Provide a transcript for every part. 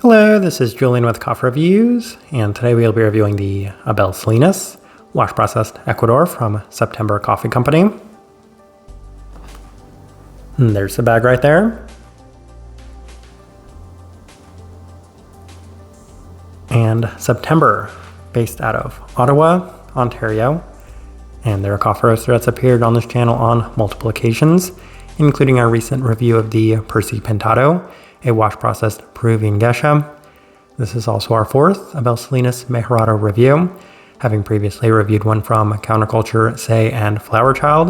Hello, this is Julian with Coffee Reviews, and today we'll be reviewing the Abel Salinas wash processed Ecuador from September Coffee Company. And there's the bag right there. And September, based out of Ottawa, Ontario, and they're a coffee roaster that's appeared on this channel on multiple occasions, including our recent review of the Percy Pintado, a wash-processed Peruvian geisha. This is also our fourth Abel Salinas Mejorado review, having previously reviewed one from Counterculture, Say, and Flower Child.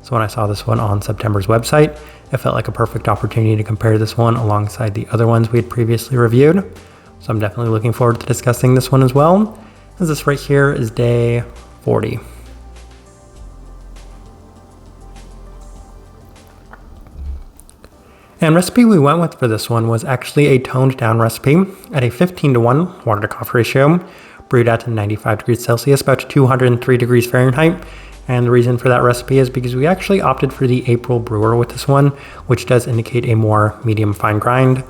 So when I saw this one on September's website, it felt like a perfect opportunity to compare this one alongside the other ones we had previously reviewed. So I'm definitely looking forward to discussing this one as well, as this right here is day 40. And recipe we went with for this one was actually a toned down recipe at a 15:1 water to coffee ratio, brewed at 95 degrees Celsius, about 203 degrees Fahrenheit. And the reason for that recipe is because we actually opted for the April brewer with this one, which does indicate a more medium fine grind.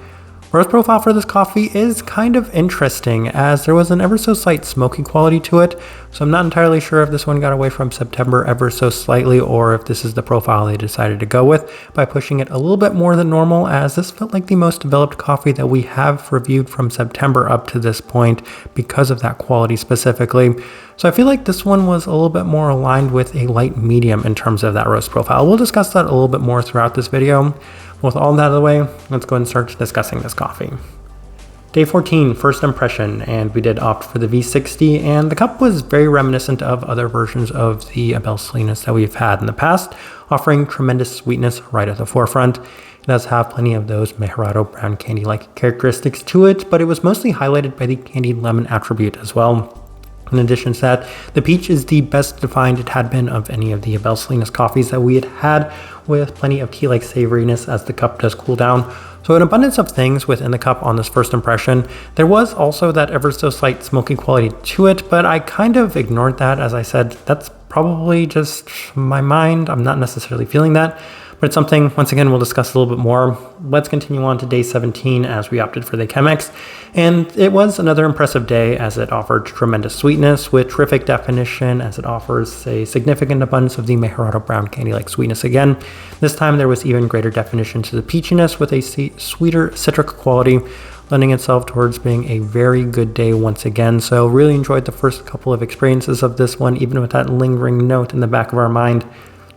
Roast profile for this coffee is kind of interesting, as there was an ever so slight smoky quality to it, so I'm not entirely sure if this one got away from September ever so slightly, or if this is the profile they decided to go with by pushing it a little bit more than normal, as this felt like the most developed coffee that we have reviewed from September up to this point because of that quality specifically. So I feel like this one was a little bit more aligned with a light medium in terms of that roast profile. We'll discuss that a little bit more throughout this video. With all that out of the way, let's go and start discussing this coffee. Day 14, first impression, and we did opt for the V60, and the cup was very reminiscent of other versions of the Abel Salinas that we've had in the past, offering tremendous sweetness right at the forefront. It does have plenty of those Mejorado brown candy-like characteristics to it, but it was mostly highlighted by the candied lemon attribute as well. In addition to that, the peach is the best defined it had been of any of the Abel Salinas coffees that we had had, with plenty of tea-like savoriness as the cup does cool down. So an abundance of things within the cup on this first impression. There was also that ever so slight smoky quality to it, but I kind of ignored that. As I said, that's probably just my mind. I'm not necessarily feeling that, but it's something, once again, we'll discuss a little bit more. Let's continue on to day 17 as we opted for the Chemex. And it was another impressive day as it offered tremendous sweetness with terrific definition, as it offers a significant abundance of the Mejorado brown candy-like sweetness again. This time there was even greater definition to the peachiness with a sweeter citric quality, lending itself towards being a very good day once again. So really enjoyed the first couple of experiences of this one, even with that lingering note in the back of our mind.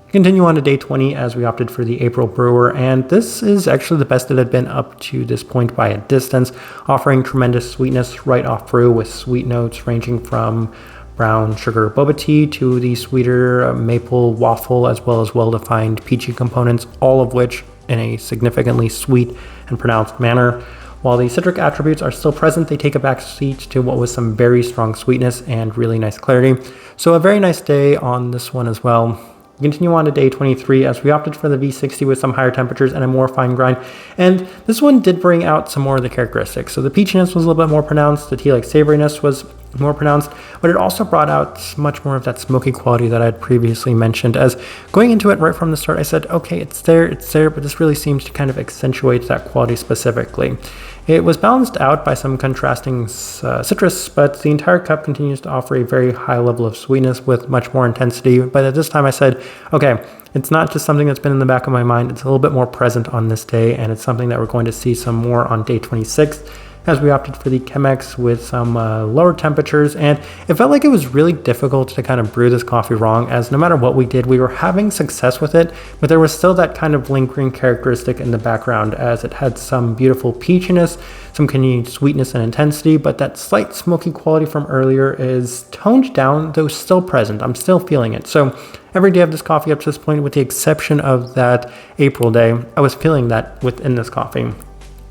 Continue on to day 20 as we opted for the April brewer, and this is actually the best it had been up to this point by a distance, offering tremendous sweetness right off brew with sweet notes ranging from brown sugar boba tea to the sweeter maple waffle, as well as well-defined peachy components, all of which in a significantly sweet and pronounced manner. While the citric attributes are still present, they take a back seat to what was some very strong sweetness and really nice clarity. So a very nice day on this one as well. Continue on to day 23 as we opted for the V60 with some higher temperatures and a more fine grind. And this one did bring out some more of the characteristics. So the peachiness was a little bit more pronounced, the tea-like savoriness was more pronounced, but it also brought out much more of that smoky quality that I had previously mentioned. As going into it right from the start, I said, okay, it's there, but this really seems to kind of accentuate that quality specifically. It was balanced out by some contrasting citrus, but the entire cup continues to offer a very high level of sweetness with much more intensity. But at this time I said, okay, it's not just something that's been in the back of my mind, it's a little bit more present on this day, and it's something that we're going to see some more on day 26. As we opted for the Chemex with some lower temperatures, and it felt like it was really difficult to kind of brew this coffee wrong, as no matter what we did, we were having success with it, but there was still that kind of lingering characteristic in the background, as it had some beautiful peachiness, some continued sweetness and intensity, but that slight smoky quality from earlier is toned down, though still present. I'm still feeling it. So every day of this coffee up to this point, with the exception of that April day, I was feeling that within this coffee.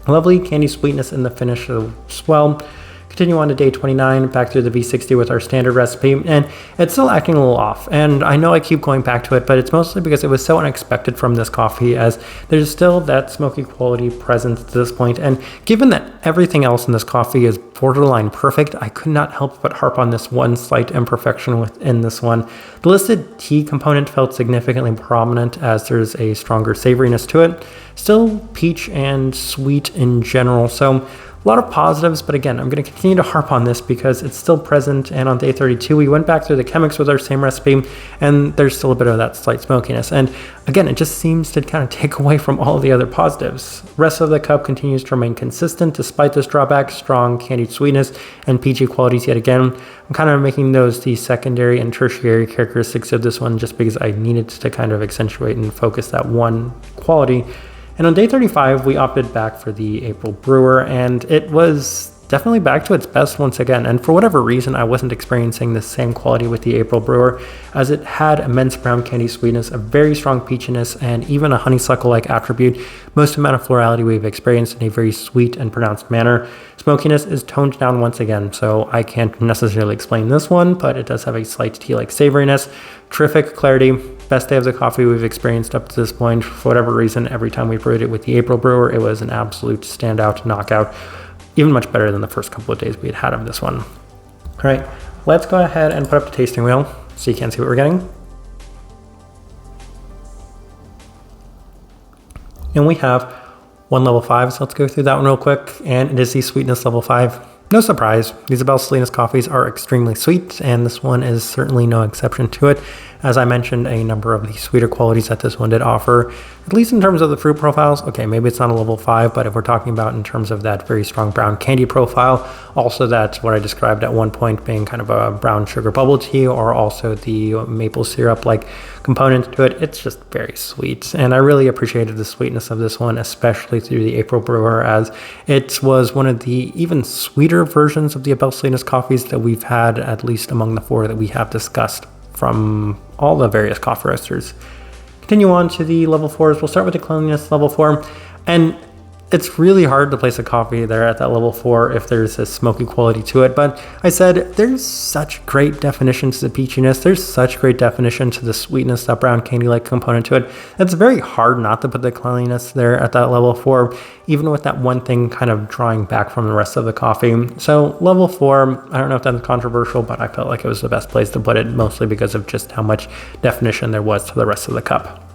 Lovely candy sweetness in the finish as well. Continue on to day 29, back through the V60 with our standard recipe, and it's still acting a little off. And I know I keep going back to it, but it's mostly because it was so unexpected from this coffee, as there's still that smoky quality present to this point. And given that everything else in this coffee is borderline perfect, I could not help but harp on this one slight imperfection within this one. The listed tea component felt significantly prominent, as there's a stronger savoriness to it. Still peach and sweet in general, so A lot of positives, but again, I'm going to continue to harp on this because it's still present. And on day 32, we went back through the chemics with our same recipe, and there's still a bit of that slight smokiness. And again, it just seems to kind of take away from all the other positives. Rest of the cup continues to remain consistent despite this drawback, strong candied sweetness and peachy qualities yet again. I'm kind of making those the secondary and tertiary characteristics of this one just because I needed to kind of accentuate and focus that one quality. And on day 35, we opted back for the April Brewer, and it was definitely back to its best once again. And for whatever reason, I wasn't experiencing the same quality with the April Brewer, as it had immense brown candy sweetness, a very strong peachiness, and even a honeysuckle-like attribute, most amount of florality we've experienced in a very sweet and pronounced manner. Smokiness is toned down once again, so I can't necessarily explain this one, but it does have a slight tea-like savoriness, terrific clarity, best day of the coffee we've experienced up to this point. For whatever reason, every time we brewed it with the April Brewer, it was an absolute standout knockout, even much better than the first couple of days we had of this one. All right, let's go ahead and put up the tasting wheel so you can see what we're getting. And we have one level 5, so let's go through that one real quick. And it is the sweetness level 5. No surprise, these Abel Salinas coffees are extremely sweet, and this one is certainly no exception to it. As I mentioned, a number of the sweeter qualities that this one did offer, at least in terms of the fruit profiles. Okay, maybe it's not a level 5, but if we're talking about in terms of that very strong brown candy profile, also that's what I described at one point being kind of a brown sugar bubble tea, or also the maple syrup like component to it. It's just very sweet, and I really appreciated the sweetness of this one, especially through the April Brewer, as it was one of the even sweeter versions of the Abel Salinas coffees that we've had, at least among the 4 that we have discussed from all the various coffee roasters. Continue on to the level 4s. We'll start with the cleanliness level 4, and it's really hard to place a coffee there at that level 4 if there's a smoky quality to it. But I said there's such great definition to the peachiness. There's such great definition to the sweetness, that brown candy-like component to it. It's very hard not to put the cleanliness there at that level 4, even with that one thing kind of drawing back from the rest of the coffee. So level 4, I don't know if that's controversial, but I felt like it was the best place to put it, mostly because of just how much definition there was to the rest of the cup.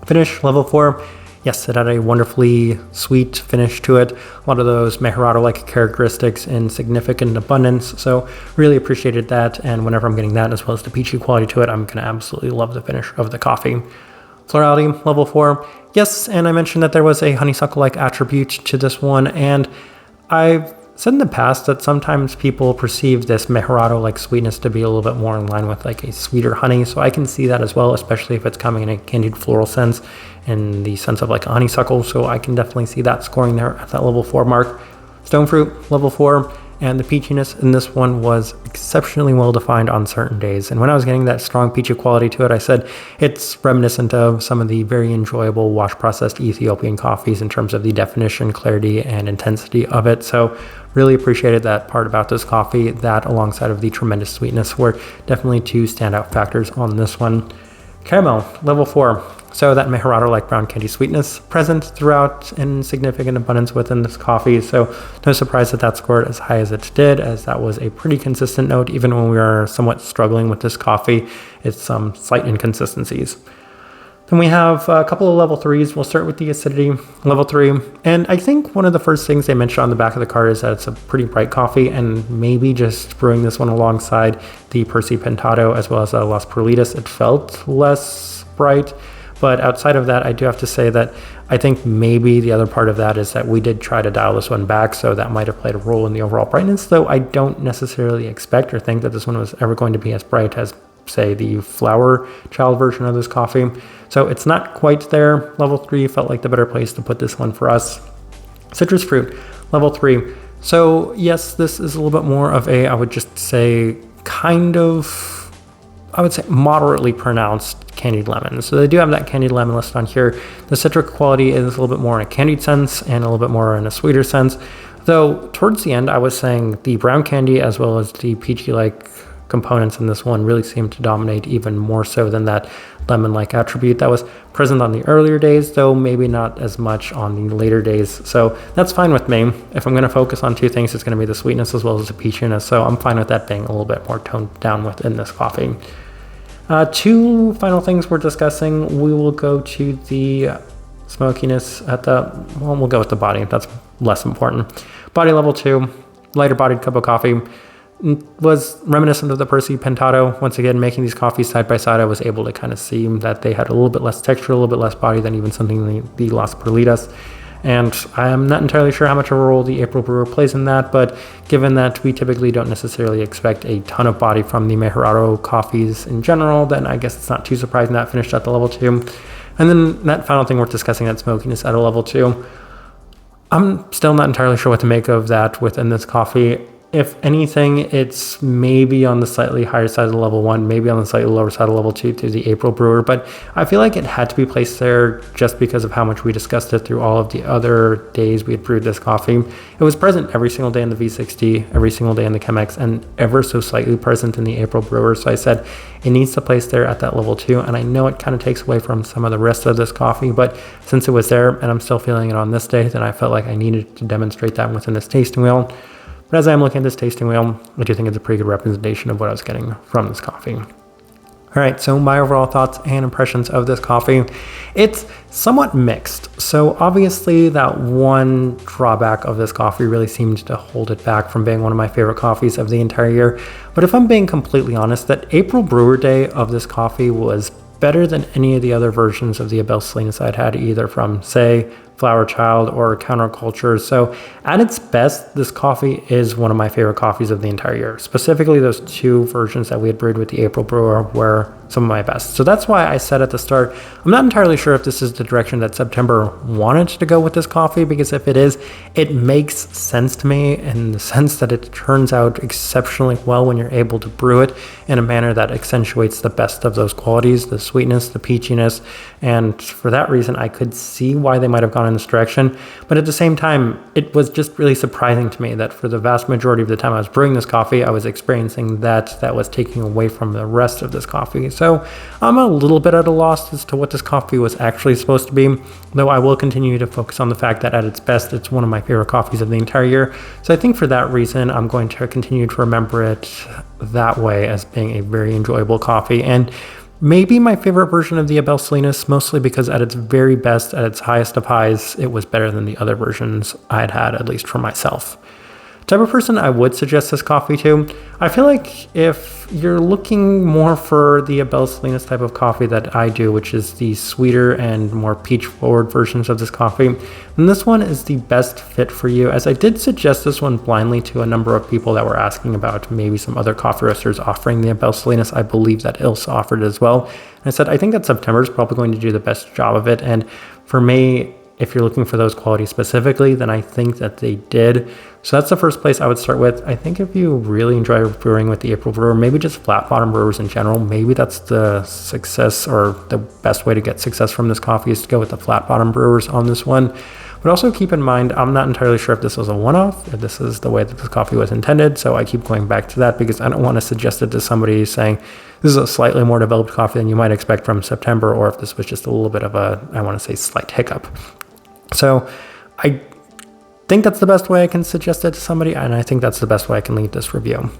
Finish, level 4. Yes, it had a wonderfully sweet finish to it. A lot of those Mejorado-like characteristics in significant abundance. So really appreciated that. And whenever I'm getting that, as well as the peachy quality to it, I'm going to absolutely love the finish of the coffee. Florality, level 4. Yes, and I mentioned that there was a honeysuckle-like attribute to this one. And I've said in the past that sometimes people perceive this Mejorado-like sweetness to be a little bit more in line with like a sweeter honey. So I can see that as well, especially if it's coming in a candied floral sense, in the sense of like a honeysuckle. So I can definitely see that scoring there at that level 4 mark. Stone fruit, level 4. And the peachiness in this one was exceptionally well defined on certain days. And when I was getting that strong peachy quality to it, I said it's reminiscent of some of the very enjoyable wash processed Ethiopian coffees in terms of the definition, clarity, and intensity of it. So really appreciated that part about this coffee. That alongside of the tremendous sweetness were definitely 2 standout factors on this one. Caramel, level 4. So that Mejorado-like brown candy sweetness present throughout in significant abundance within this coffee. So no surprise that that scored as high as it did, as that was a pretty consistent note. Even when we were somewhat struggling with this coffee, it's some slight inconsistencies. Then we have a couple of level 3s. We'll start with the acidity, level 3. And I think one of the first things they mentioned on the back of the card is that it's a pretty bright coffee, and maybe just brewing this one alongside the Percy Pentado as well as Las Perlitas, it felt less bright. But outside of that, I do have to say that I think maybe the other part of that is that we did try to dial this one back, so that might have played a role in the overall brightness, though I don't necessarily expect or think that this one was ever going to be as bright as, say, the flower child version of this coffee. So it's not quite there. Level 3 felt like the better place to put this one for us. Citrus fruit, level 3. So yes, this is a little bit more of a, I would just say, moderately pronounced candied lemon. So they do have that candied lemon listed on here. The citric quality is a little bit more in a candied sense and a little bit more in a sweeter sense. Though towards the end, I was saying the brown candy as well as the peachy-like components in this one really seem to dominate even more so than that lemon-like attribute that was present on the earlier days, though maybe not as much on the later days. So that's fine with me. If I'm going to focus on 2 things, it's going to be the sweetness as well as the peachiness. So I'm fine with that being a little bit more toned down within this coffee. 2 final things we're discussing. We will go to the smokiness at we'll go with the body. That's less important. Body level 2, lighter bodied cup of coffee. Was reminiscent of the Percy Pentado. Once again, making these coffees side by side, I was able to kind of see that they had a little bit less texture, a little bit less body than even something like the Las Perlitas. And I am not entirely sure how much of a role the April Brewer plays in that, but given that we typically don't necessarily expect a ton of body from the Mejorado coffees in general, then I guess it's not too surprising that finished at the level 2. And then that final thing worth discussing, that smokiness at a level 2. I'm still not entirely sure what to make of that within this coffee. If anything, it's maybe on the slightly higher side of the level 1, maybe on the slightly lower side of level 2 through the April Brewer, but I feel like it had to be placed there just because of how much we discussed it through all of the other days we had brewed this coffee. It was present every single day in the V60, every single day in the Chemex, and ever so slightly present in the April Brewer, so I said it needs to place there at that level 2, and I know it kind of takes away from some of the rest of this coffee, but since it was there and I'm still feeling it on this day, then I felt like I needed to demonstrate that within this tasting wheel. But as I'm looking at this tasting wheel, I do think it's a pretty good representation of what I was getting from this coffee. All right, so my overall thoughts and impressions of this coffee, it's somewhat mixed. So obviously that one drawback of this coffee really seemed to hold it back from being one of my favorite coffees of the entire year. But if I'm being completely honest, that April Brewer Day of this coffee was better than any of the other versions of the Abel Salinas I'd had, either from, say, Flower Child or Counterculture. So at its best, this coffee is one of my favorite coffees of the entire year. Specifically, those 2 versions that we had brewed with the April Brewer were some of my best. So that's why I said at the start, I'm not entirely sure if this is the direction that September wanted to go with this coffee, because if it is, it makes sense to me in the sense that it turns out exceptionally well when you're able to brew it in a manner that accentuates the best of those qualities, the sweetness, the peachiness, and for that reason, I could see why they might have gone in this direction. But at the same time, it was just really surprising to me that for the vast majority of the time I was brewing this coffee, I was experiencing that was taking away from the rest of this coffee. So I'm a little bit at a loss as to what this coffee was actually supposed to be, though I will continue to focus on the fact that at its best, it's one of my favorite coffees of the entire year. So I think for that reason, I'm going to continue to remember it that way, as being a very enjoyable coffee. And maybe my favorite version of the Abel Salinas, mostly because at its very best, at its highest of highs, it was better than the other versions I had had, at least for myself. Type of person I would suggest this coffee to. I feel like if you're looking more for the Abel Salinas type of coffee that I do, which is the sweeter and more peach forward versions of this coffee, then this one is the best fit for you, as I did suggest this one blindly to a number of people that were asking about maybe some other coffee roasters offering the Abel Salinas. I believe that Ilse offered it as well. And I said, I think that September is probably going to do the best job of it. And for me, if you're looking for those qualities specifically, then I think that they did. So that's the first place I would start with. I think if you really enjoy brewing with the April Brewer, maybe just flat bottom brewers in general, maybe that's the success, or the best way to get success from this coffee is to go with the flat bottom brewers on this one. But also keep in mind, I'm not entirely sure if this was a one-off, if this is the way that this coffee was intended. So I keep going back to that because I don't want to suggest it to somebody saying this is a slightly more developed coffee than you might expect from September, or if this was just a little bit of a, I want to say, slight hiccup. So I think that's the best way I can suggest it to somebody, and I think that's the best way I can leave this review.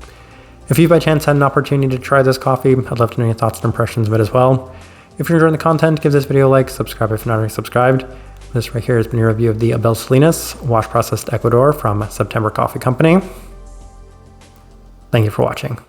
If you by chance had an opportunity to try this coffee, I'd love to know your thoughts and impressions of it as well. If you're enjoying the content, give this video a like, subscribe if you're not already subscribed. This right here has been your review of the Abel Salinas wash processed Ecuador from September Coffee Company. Thank you for watching.